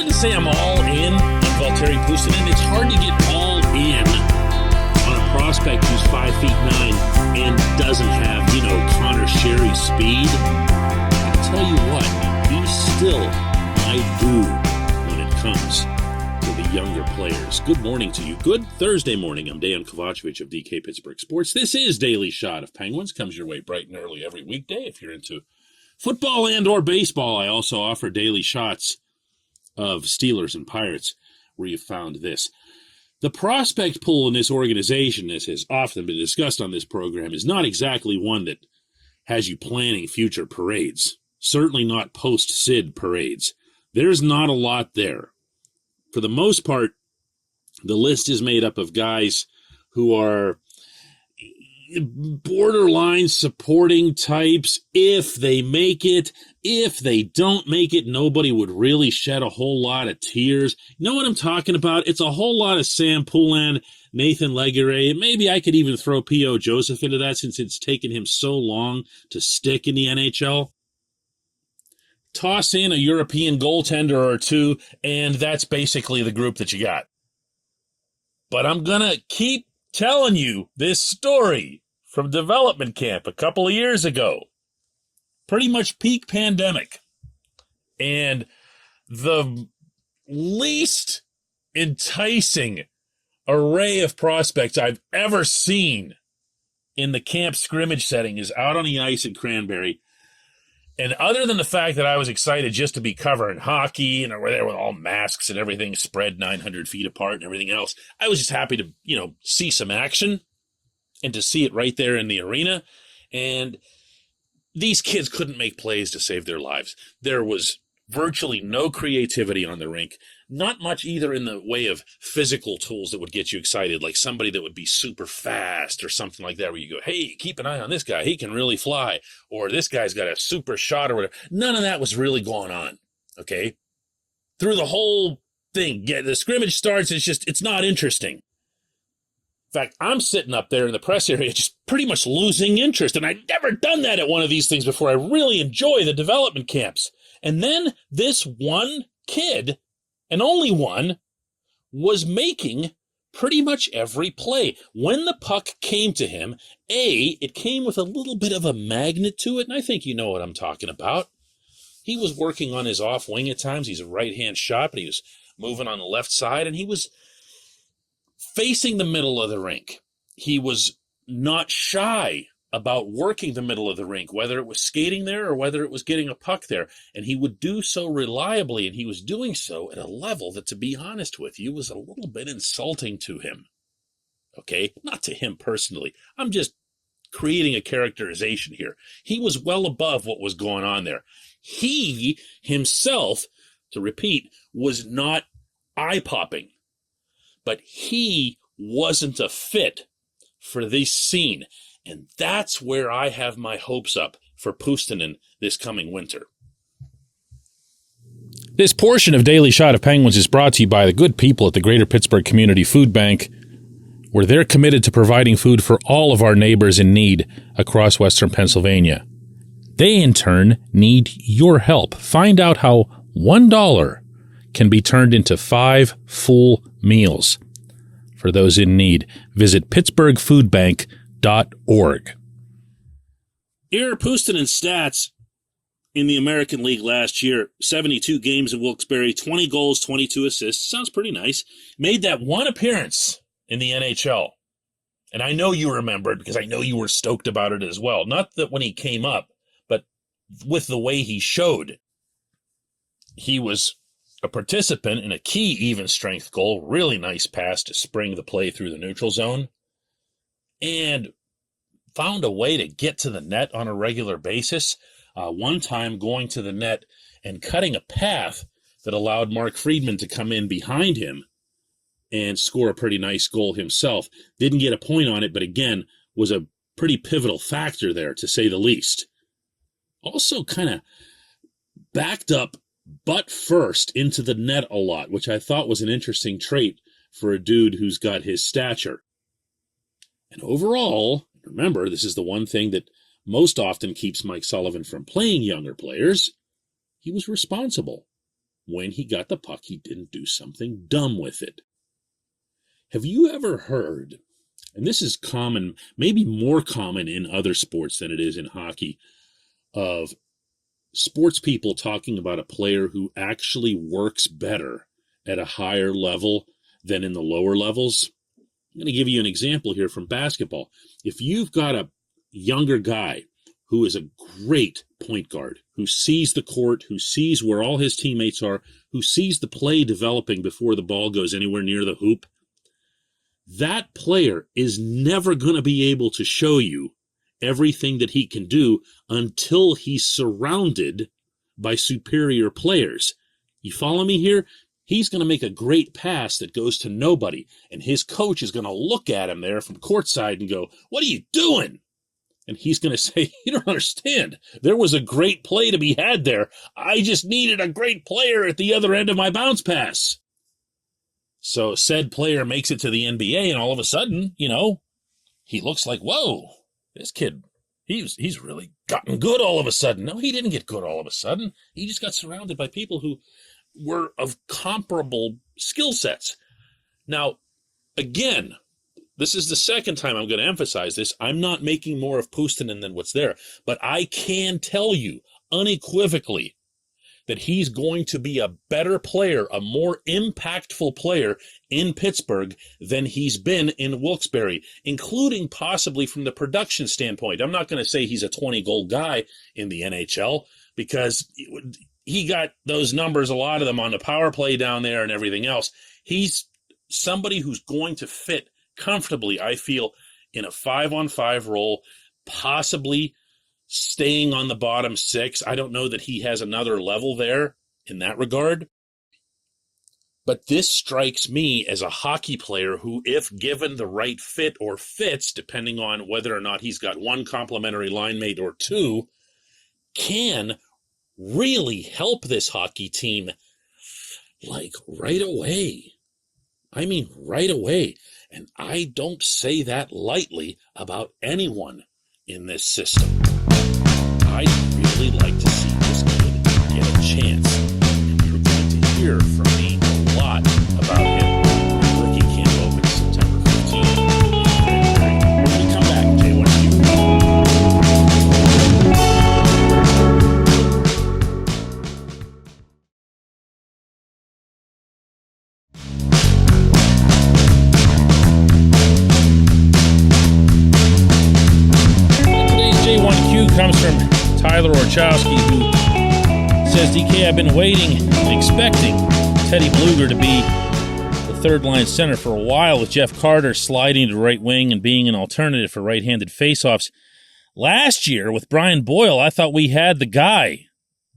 wouldn't say I'm all in on Valtteri Puustinen. It's hard to get all in on a prospect who's 5'9" and doesn't have, Connor Sherry speed. I tell you what, he's still my dude when it comes to the younger players. Good morning to you. Good Thursday morning. I'm Dejan Kovacevic of DK Pittsburgh Sports. This is Daily Shot of Penguins. Comes your way bright and early every weekday. If you're into football and or baseball, I also offer daily shots of Steelers and Pirates, where you found this. The prospect pool in this organization, as has often been discussed on this program, is not exactly one that has you planning future parades. Certainly not post-Sid parades. There's not a lot there. For the most part, the list is made up of guys who are borderline supporting types. If they make it, if they don't make it, nobody would really shed a whole lot of tears. You know what I'm talking about? It's a whole lot of Sam Poulin, Nathan Legere. Maybe I could even throw P.O. Joseph into that since it's taken him so long to stick in the NHL. Toss in a European goaltender or two, and that's basically the group that you got. But I'm going to keep telling you this story from development camp a couple of years ago. Pretty much peak pandemic. And the least enticing array of prospects I've ever seen in the camp scrimmage setting is out on the ice in Cranberry. And other than the fact that I was excited just to be covering hockey and we're there with all masks and everything spread 900 feet apart and everything else, I was just happy to, see some action and to see it right there in the arena. And these kids couldn't make plays to save their lives. There was virtually no creativity on the rink, not much either in the way of physical tools that would get you excited, like somebody that would be super fast or something like that, where you go, hey, keep an eye on this guy. He can really fly. Or this guy's got a super shot or whatever. None of that was really going on, okay? Through the whole thing, the scrimmage starts, it's not interesting. In fact, I'm sitting up there in the press area just pretty much losing interest, and I'd never done that at one of these things before. I really enjoy the development camps. And then this one kid, and only one, was making pretty much every play. When the puck came to him, it came with a little bit of a magnet to it, and I think you know what I'm talking about. He was working on his off wing at times. He's a right-hand shot, but he was moving on the left side, and he was facing the middle of the rink. He was not shy about working the middle of the rink, whether it was skating there or whether it was getting a puck there. And he would do so reliably, and he was doing so at a level that, to be honest with you, was a little bit insulting to him. Okay? Not to him personally. I'm just creating a characterization here. He was well above what was going on there. He himself, to repeat, was not eye-popping. But he wasn't a fit for this scene. And that's where I have my hopes up for Puustinen this coming winter. This portion of Daily Shot of Penguins is brought to you by the good people at the Greater Pittsburgh Community Food Bank, where they're committed to providing food for all of our neighbors in need across Western Pennsylvania. They, in turn, need your help. Find out how $1 can be turned into 5 full meals. For those in need, visit pittsburghfoodbank.org. Eero Puustinen's stats in the American League last year: 72 games in Wilkes-Barre, 20 goals, 22 assists. Sounds pretty nice. Made that one appearance in the NHL. And I know you remember it because I know you were stoked about it as well. Not that when he came up, but with the way he showed. He was a participant in a key even strength goal. Really nice pass to spring the play through the neutral zone. And found a way to get to the net on a regular basis. One time going to the net and cutting a path that allowed Mark Friedman to come in behind him and score a pretty nice goal himself. Didn't get a point on it, but again, was a pretty pivotal factor there, to say the least. Also kind of backed up butt first into the net a lot, which I thought was an interesting trait for a dude who's got his stature. And overall, remember, this is the one thing that most often keeps Mike Sullivan from playing younger players. He was responsible. when he got the puck, he didn't do something dumb with it. Have you ever heard, and this is common, maybe more common in other sports than it is in hockey, of sports people talking about a player who actually works better at a higher level than in the lower levels? I'm going to give you an example here from basketball. If you've got a younger guy who is a great point guard, who sees the court, who sees where all his teammates are, who sees the play developing before the ball goes anywhere near the hoop, that player is never going to be able to show you everything that he can do until he's surrounded by superior players. You follow me here? He's going to make a great pass that goes to nobody, and his coach is going to look at him there from courtside and go, "What are you doing?" And he's going to say, "You don't understand. There was a great play to be had there. I just needed a great player at the other end of my bounce pass." So said player makes it to the NBA, and all of a sudden, he looks like, whoa, this kid, he's really gotten good all of a sudden. No, he didn't get good all of a sudden. He just got surrounded by people who were of comparable skill sets. Now, again, this is the second time I'm going to emphasize this. I'm not making more of Puustinen than what's there, but I can tell you unequivocally that he's going to be a better player, a more impactful player in Pittsburgh than he's been in Wilkes-Barre, including possibly from the production standpoint. I'm not going to say he's a 20-goal guy in the NHL because he got those numbers, a lot of them on the power play down there and everything else. He's somebody who's going to fit comfortably, I feel, in a 5-on-5 role, possibly staying on the bottom six. I don't know that he has another level there in that regard. But this strikes me as a hockey player who, if given the right fit or fits, depending on whether or not he's got one complementary line mate or two, can really help this hockey team like right away. I mean, right away. And I don't say that lightly about anyone in this system. I'd really like to see this kid get a chance. And you're going to hear from me a lot about him when rookie camp opens September 15th. We're going to come back, J1Q. Today's J1Q comes from Tyler Orchowski, who says, DK, I've been waiting and expecting Teddy Bluger to be the third-line center for a while, with Jeff Carter sliding to right wing and being an alternative for right-handed faceoffs. Last year, with Brian Boyle, I thought we had the guy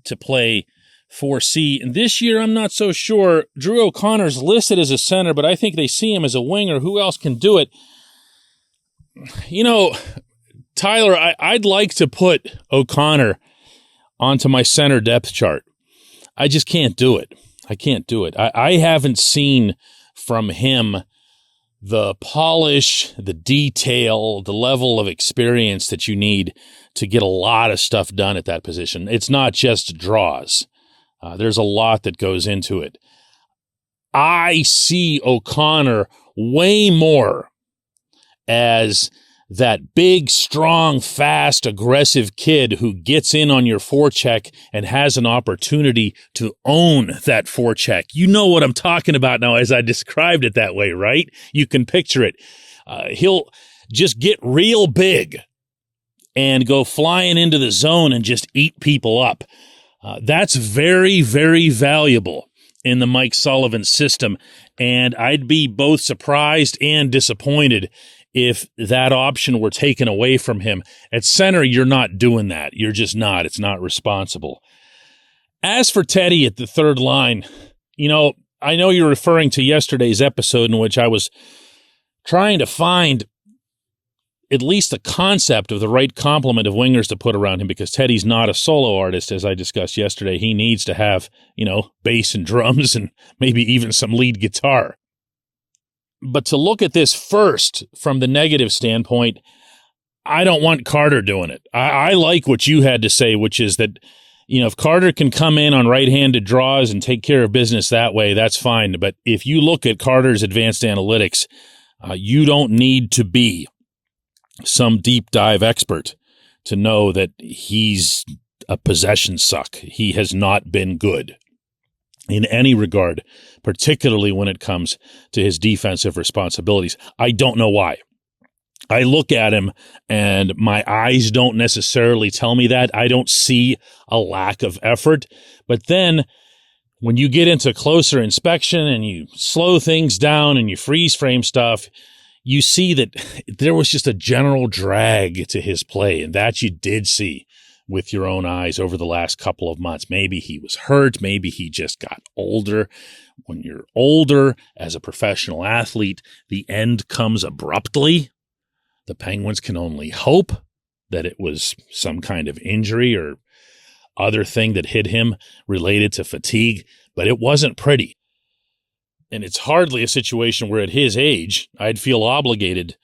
to play 4C, and this year I'm not so sure. Drew O'Connor's listed as a center, but I think they see him as a winger. Who else can do it? Tyler, I'd like to put O'Connor onto my center depth chart. I just can't do it. I haven't seen from him the polish, the detail, the level of experience that you need to get a lot of stuff done at that position. It's not just draws. There's a lot that goes into it. I see O'Connor way more as that big, strong, fast, aggressive kid who gets in on your forecheck and has an opportunity to own that forecheck. You know what I'm talking about now as I described it that way, right? You can picture it. He'll just get real big and go flying into the zone and just eat people up. That's very, very valuable in the Mike Sullivan system, and I'd be both surprised and disappointed if that option were taken away from him. At center, you're not doing that. You're just not. It's not responsible. As for Teddy at the third line, I know you're referring to yesterday's episode in which I was trying to find at least a concept of the right complement of wingers to put around him, because Teddy's not a solo artist, as I discussed yesterday. He needs to have, bass and drums and maybe even some lead guitar. But to look at this first from the negative standpoint, I don't want Carter doing it. I like what you had to say, which is that if Carter can come in on right-handed draws and take care of business that way, that's fine. But if you look at Carter's advanced analytics, you don't need to be some deep dive expert to know that he's a possession suck. He has not been good in any regard, particularly when it comes to his defensive responsibilities. I don't know why. I look at him and my eyes don't necessarily tell me that. I don't see a lack of effort. But then when you get into closer inspection and you slow things down and you freeze frame stuff, you see that there was just a general drag to his play. And that you did see with your own eyes over the last couple of months. Maybe he was hurt. Maybe he just got older. When you're older as a professional athlete, the end comes abruptly. The Penguins can only hope that it was some kind of injury or other thing that hit him related to fatigue, but it wasn't pretty. And it's hardly a situation where at his age, I'd feel obligated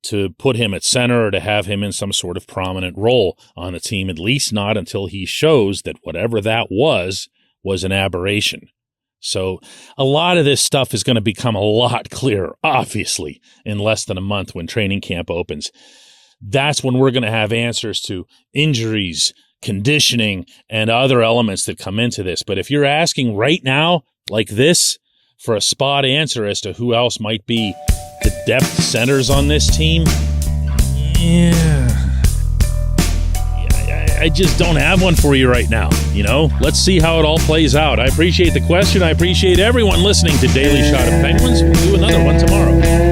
to put him at center or to have him in some sort of prominent role on the team, at least not until he shows that whatever that was an aberration. So a lot of this stuff is going to become a lot clearer, obviously, in less than a month when training camp opens. That's when we're going to have answers to injuries, conditioning, and other elements that come into this. But if you're asking right now, like this, for a spot answer as to who else might be the depth centers on this team, I just don't have one for you right now. Let's see how it all plays out. I appreciate the question. I appreciate everyone listening to Daily Shot of Penguins. We'll do another one tomorrow.